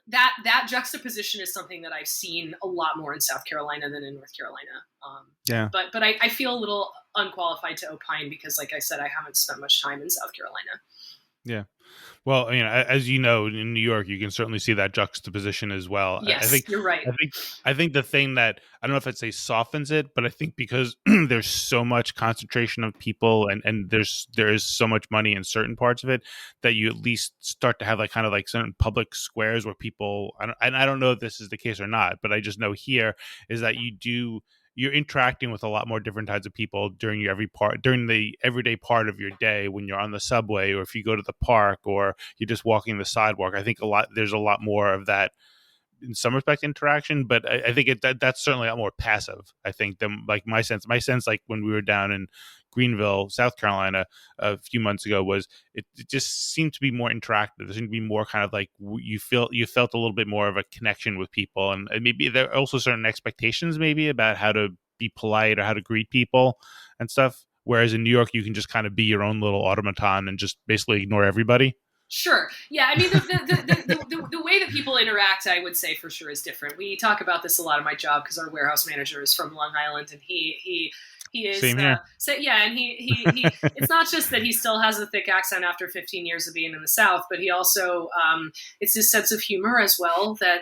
That juxtaposition is something that I've seen a lot more in South Carolina than in North Carolina. But I feel a little unqualified to opine because, like I said, I haven't spent much time in South Carolina. Yeah. Well, as you know, in New York, you can certainly see that juxtaposition as well. Yes, I think you're right. I think the thing that, I don't know if I'd say softens it, but I think because there's so much concentration of people and there is so much money in certain parts of it, that you at least start to have like kind of like certain public squares where people, I don't know if this is the case or not, but I just know here is that you're interacting with a lot more different types of people during the everyday part of your day, when you're on the subway, or if you go to the park, or you're just walking the sidewalk. I think there's a lot more of that in some respect interaction, but I think that's certainly a lot more passive. I think than like my sense, like when we were down in Greenville, South Carolina, a few months ago, was it just seemed to be more interactive. There seemed to be more kind of like you felt a little bit more of a connection with people, and maybe there are also certain expectations maybe about how to be polite or how to greet people and stuff. Whereas in New York, you can just kind of be your own little automaton and just basically ignore everybody. Sure. Yeah. I mean, the way that people interact, I would say for sure is different. We talk about this a lot in my job because our warehouse manager is from Long Island, and he is Same here. So yeah, and he it's not just that he still has a thick accent after 15 years of being in the South, but he also it's his sense of humor as well that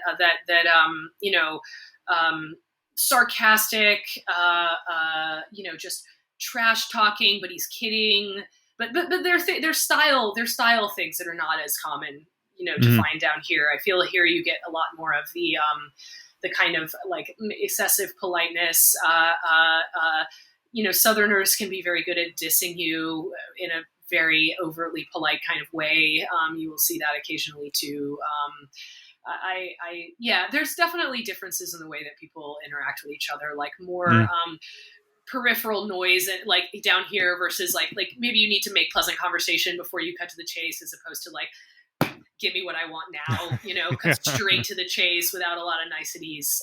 sarcastic, just trash talking, but he's kidding. But their style things that are not as common, to find down here. I feel here you get a lot more of the kind of like excessive politeness. Southerners can be very good at dissing you in a very overtly polite kind of way. You will see that occasionally too. There's definitely differences in the way that people interact with each other, like more peripheral noise and like down here versus like maybe you need to make pleasant conversation before you cut to the chase, as opposed to like, give me what I want now, cut straight to the chase without a lot of niceties.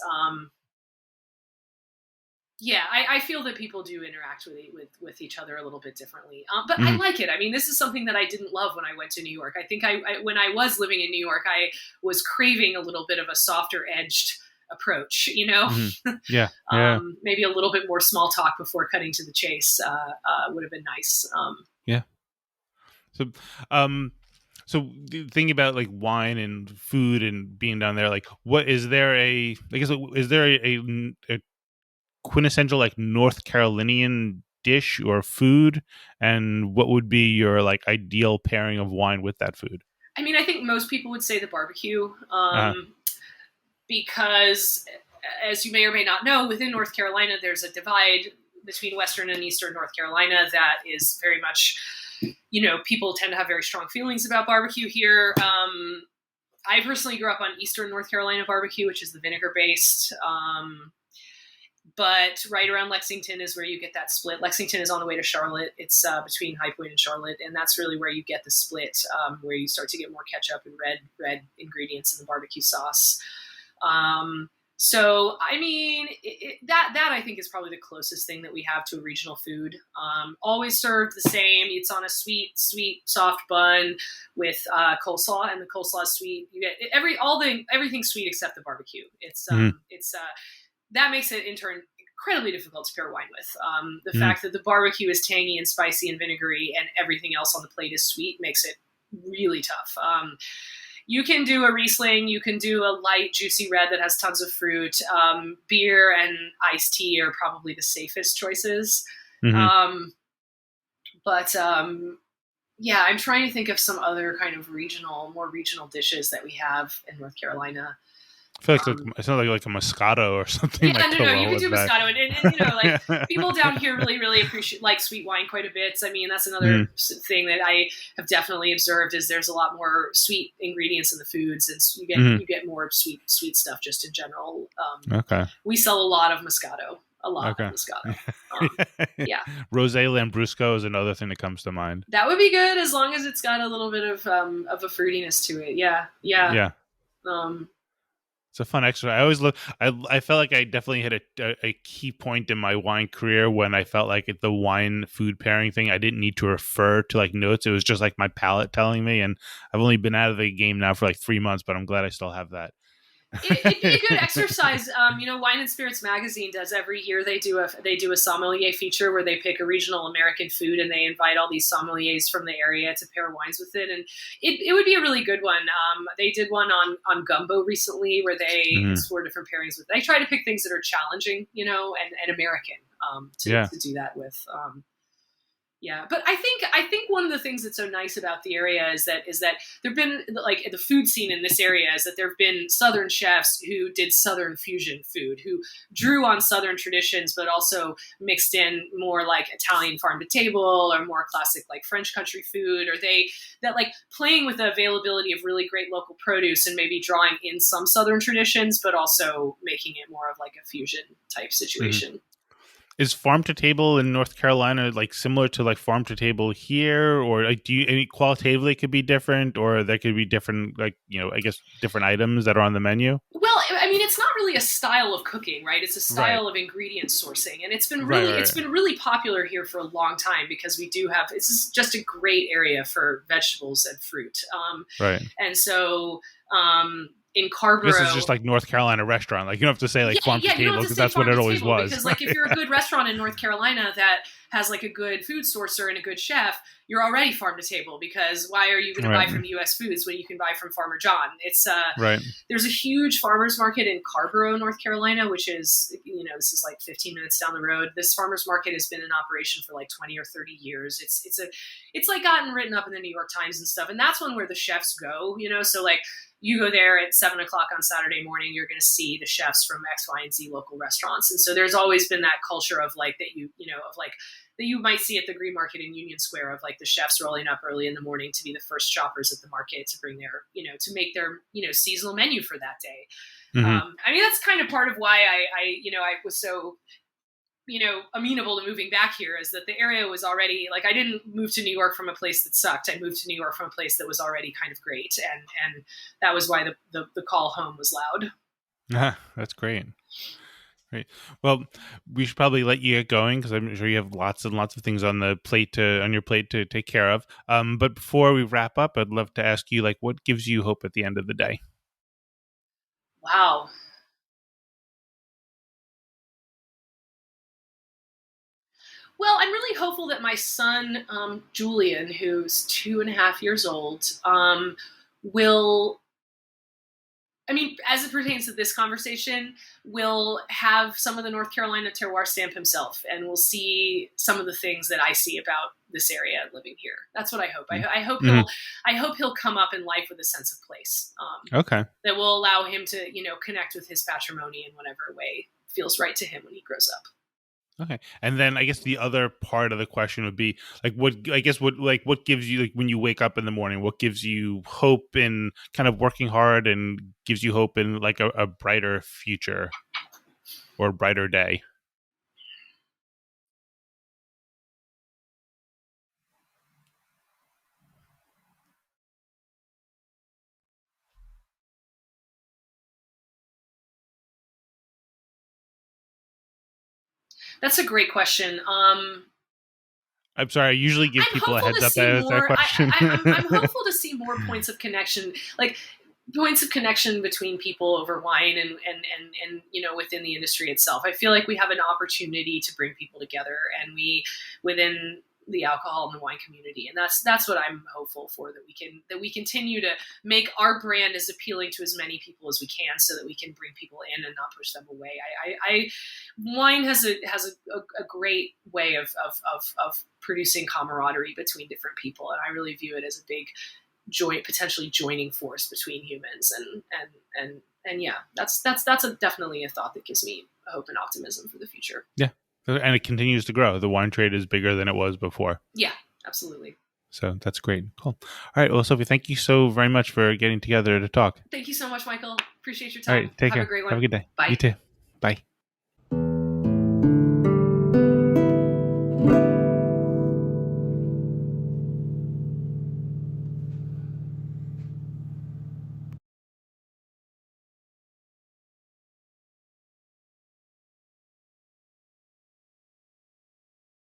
I feel that people do interact with each other a little bit differently. But I like it. I mean, this is something that I didn't love when I went to New York. I think when I was living in New York, I was craving a little bit of a softer edged approach, Yeah. Maybe a little bit more small talk before cutting to the chase would have been nice. Thinking about like wine and food and being down there, like is there a quintessential like North Carolinian dish or food, and what would be your like ideal pairing of wine with that food? I mean, I think most people would say the barbecue. Because, as you may or may not know, within North Carolina, there's a divide between Western and Eastern North Carolina that is very much, people tend to have very strong feelings about barbecue here. I personally grew up on Eastern North Carolina barbecue, which is the vinegar-based. But right around Lexington is where you get that split. Lexington is on the way to Charlotte. It's between High Point and Charlotte, and that's really where you get the split, where you start to get more ketchup and red ingredients in the barbecue sauce. So, I mean, that I think is probably the closest thing that we have to a regional food. Always served the same. It's on a sweet, soft bun with coleslaw, and the coleslaw is sweet. You get everything sweet except the barbecue. It's that makes it in turn incredibly difficult to pair wine with. The fact that the barbecue is tangy and spicy and vinegary, and everything else on the plate is sweet, makes it really tough. You can do a Riesling, you can do a light, juicy red that has tons of fruit. Beer and iced tea are probably the safest choices. I'm trying to think of some other kind of more regional dishes that we have in North Carolina. I feel like it's not like a Moscato or something. Yeah, no, you can do Moscato, and like people down here really appreciate like sweet wine quite a bit. I mean, that's another thing that I have definitely observed is there's a lot more sweet ingredients in the foods, and you get more sweet stuff just in general. We sell a lot of Moscato. Of Moscato. Rosé Lambrusco is another thing that comes to mind. That would be good as long as it's got a little bit of a fruitiness to it. Yeah. It's a fun exercise. I always I felt like I definitely hit a key point in my wine career when I felt like the wine food pairing thing, I didn't need to refer to like notes. It was just like my palate telling me. And I've only been out of the game now for like 3 months, but I'm glad I still have that. It'd be a good exercise. Wine and Spirits magazine does every year. They do a sommelier feature where they pick a regional American food and they invite all these sommeliers from the area to pair wines with it. And it would be a really good one. They did one on gumbo recently where they explore different pairings with. They try to pick things that are challenging, and American to do that with. Yeah, but I think one of the things that's so nice about the area is that there've been, like, the food scene in this area is that there've been Southern chefs who did Southern fusion food, who drew on Southern traditions, but also mixed in more like Italian farm to table or more classic like French country food, or that like playing with the availability of really great local produce and maybe drawing in some Southern traditions, but also making it more of like a fusion type situation. Mm-hmm. Is farm to table in North Carolina like similar to like farm to table here, or like do you any qualitatively could be different, or there could be different, like, I guess different items that are on the menu? Well, I mean, it's not really a style of cooking, right? It's a Right. style of ingredient sourcing, and Right. it's Right. been really popular here for a long time because we do have, this is just a great area for vegetables and fruit, Right. and so in This is Carborough. just like North Carolina restaurant. Like you don't have to say like Yeah, farm to yeah, you don't table have to because say that's what farm it to always table was. because, like, if you're a good restaurant in North Carolina that has like a good food sourcer and a good chef, you're already farm to table, because why are you going to buy Right. from U.S. Foods when you can buy from Farmer John? It's Right. There's a huge farmers market in Carborough, North Carolina, which is, this is like 15 minutes down the road. This farmers market has been in operation for like 20 or 30 years. It's like gotten written up in the New York Times and stuff, and that's one where the chefs go. So like, you go there at 7 o'clock on Saturday morning, you're going to see the chefs from X, Y, and Z local restaurants. And so there's always been that culture of like that that you might see at the Green Market in Union Square, of like the chefs rolling up early in the morning to be the first shoppers at the market to bring their, to make their, seasonal menu for that day. Mm-hmm. I mean, that's kind of part of why I was so, amenable to moving back here, is that the area was already like, I didn't move to New York from a place that sucked. I moved to New York from a place that was already kind of great. And that was why the call home was loud. That's great. Great. Well, we should probably let you get going because I'm sure you have lots and lots of things on your plate to take care of. But before we wrap up, I'd love to ask you, like, what gives you hope at the end of the day? Wow. Well, I'm really hopeful that my son, Julian, who's 2.5 years old, will, I mean, as it pertains to this conversation, will have some of the North Carolina terroir stamp himself, and will see some of the things that I see about this area living here. That's what I hope. I hope Mm-hmm. I hope he'll come up in life with a sense of place, Okay. that will allow him to, connect with his patrimony in whatever way feels right to him when he grows up. Okay. And then I guess the other part of the question would be like, what gives you, like, when you wake up in the morning, what gives you hope in kind of working hard and gives you hope in like a brighter future or a brighter day? That's a great question. I'm sorry. I usually give I'm people a hopeful heads to up see that I ask that more. question. I'm hopeful to see more points of connection, like points of connection between people over wine and within the industry itself. I feel like we have an opportunity to bring people together, and within the alcohol and the wine community, and that's what I'm hopeful for, that we continue to make our brand as appealing to as many people as we can, so that we can bring people in and not push them away. Wine has a great way of producing camaraderie between different people, and I really view it as a big potentially joining force between humans, and yeah, that's definitely a thought that gives me hope and optimism for the future. Yeah. And it continues to grow. The wine trade is bigger than it was before. Yeah, absolutely. So that's great. Cool. All right. Well, Sophie, thank you so very much for getting together to talk. Thank you so much, Michael. Appreciate your All time. right. Take Have care. a great one. Have a good day. Bye. You too. Bye.